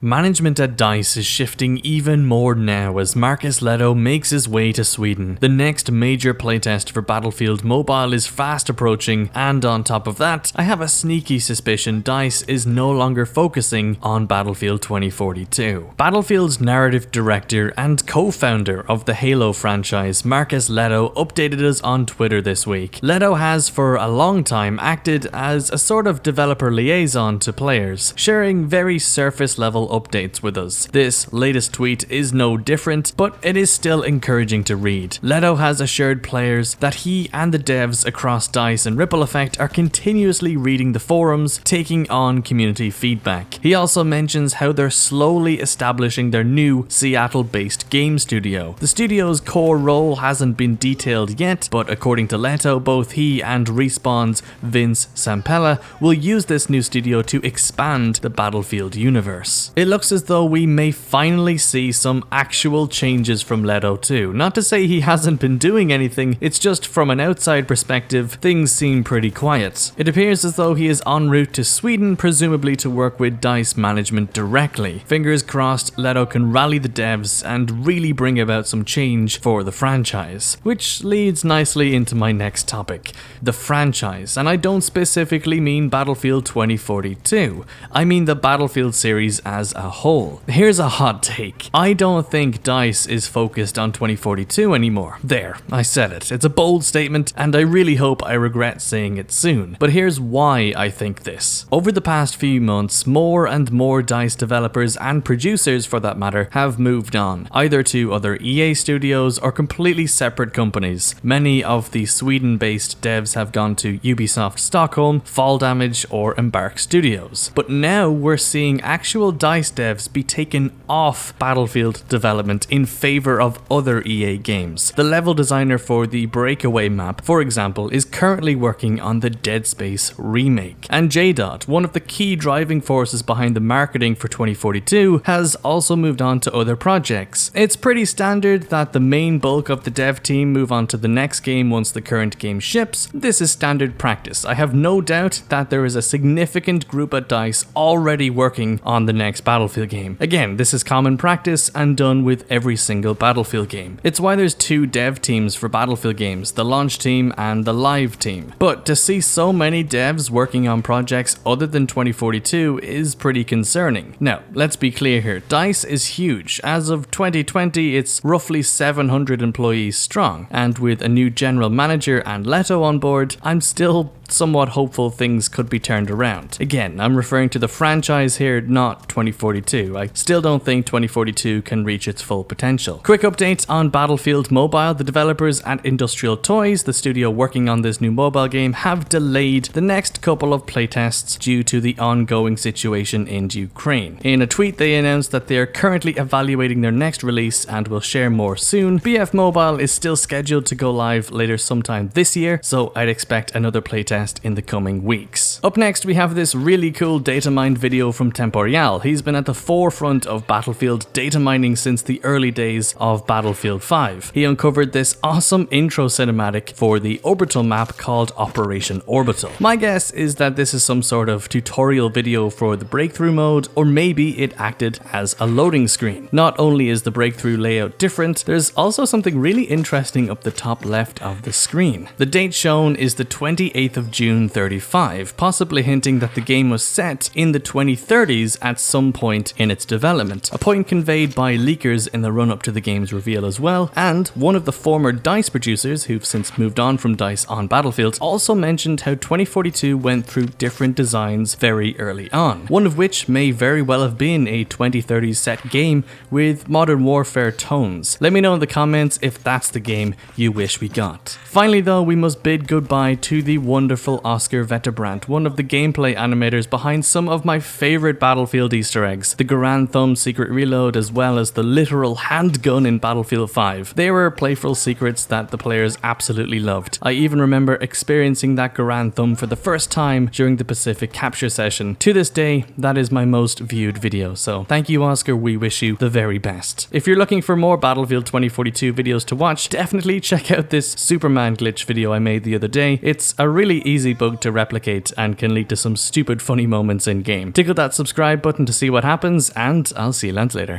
Management at DICE is shifting even more now as Marcus Lehto makes his way to Sweden. The next major playtest for Battlefield Mobile is fast approaching, and on top of that, I have a sneaky suspicion DICE is no longer focusing on Battlefield 2042. Battlefield's narrative director and co-founder of the Halo franchise, Marcus Lehto, updated us on Twitter this week. Lehto has for a long time acted as a sort of developer liaison to players, sharing very surface level updates with us. This latest tweet is no different, but it is still encouraging to read. Lehto has assured players that he and the devs across DICE and Ripple Effect are continuously reading the forums, taking on community feedback. He also mentions how they're slowly establishing their new Seattle-based game studio. The studio's core role hasn't been detailed yet, but according to Lehto, both he and Respawn's Vince Zampella will use this new studio to expand the Battlefield universe. It looks as though we may finally see some actual changes from Lehto too. Not to say he hasn't been doing anything, it's just from an outside perspective, things seem pretty quiet. It appears as though he is en route to Sweden, presumably to work with DICE management directly. Fingers crossed Lehto can rally the devs and really bring about some change for the franchise. Which leads nicely into my next topic, the franchise. And I don't specifically mean Battlefield 2042. I mean the Battlefield series as a whole. Here's a hot take. I don't think DICE is focused on 2042 anymore. There, I said it. It's a bold statement, and I really hope I regret saying it soon. But here's why I think this. Over the past few months, more and more DICE developers and producers, for that matter, have moved on, either to other EA studios or completely separate companies. Many of the Sweden-based devs have gone to Ubisoft Stockholm, Fall Damage, or Embark Studios. But now we're seeing actual DICE devs be taken off Battlefield development in favor of other EA games. The level designer for the Breakaway map, for example, is currently working on the Dead Space remake. And JDOT, one of the key driving forces behind the marketing for 2042, has also moved on to other projects. It's pretty standard that the main bulk of the dev team move on to the next game once the current game ships. This is standard practice. I have no doubt that there is a significant group at DICE already working on the next Battlefield game. Again, this is common practice and done with every single Battlefield game. It's why there's two dev teams for Battlefield games, the launch team and the live team. But to see so many devs working on projects other than 2042 is pretty concerning. Now, let's be clear here, DICE is huge. As of 2020, it's roughly 700 employees strong, and with a new general manager and Lehto on board, I'm still somewhat hopeful things could be turned around. Again, I'm referring to the franchise here, not 2042. I still don't think 2042 can reach its full potential. Quick update on Battlefield Mobile. The developers at Industrial Toys, the studio working on this new mobile game, have delayed the next couple of playtests due to the ongoing situation in Ukraine. In a tweet, they announced that they are currently evaluating their next release and will share more soon. BF Mobile is still scheduled to go live later sometime this year, so I'd expect another playtest in the coming weeks. Up next, we have this really cool data mined video from Temporyal. He's been at the forefront of Battlefield data mining since the early days of Battlefield 5. He uncovered this awesome intro cinematic for the orbital map called Operation Orbital. My guess is that this is some sort of tutorial video for the breakthrough mode, or maybe it acted as a loading screen. Not only is the breakthrough layout different, there's also something really interesting up the top left of the screen. The date shown is the 28th of June 35, possibly hinting that the game was set in the 2030s at some point in its development, a point conveyed by leakers in the run-up to the game's reveal as well. And one of the former DICE producers, who've since moved on from DICE on Battlefield, also mentioned how 2042 went through different designs very early on, one of which may very well have been a 2030s set game with Modern Warfare tones. Let me know in the comments if that's the game you wish we got. Finally though, we must bid goodbye to the wonderful Oscar Veterbrandt, one of the gameplay animators behind some of my favorite Battlefield Easter eggs, the Garand Thumb secret reload as well as the literal handgun in Battlefield 5. They were playful secrets that the players absolutely loved. I even remember experiencing that Garand Thumb for the first time during the Pacific capture session. To this day, that is my most viewed video, so thank you Oscar, we wish you the very best. If you're looking for more Battlefield 2042 videos to watch, definitely check out this Superman glitch video I made the other day. It's a really easy bug to replicate and and can lead to some stupid funny moments in game. Tickle that subscribe button to see what happens, and I'll see you lads later.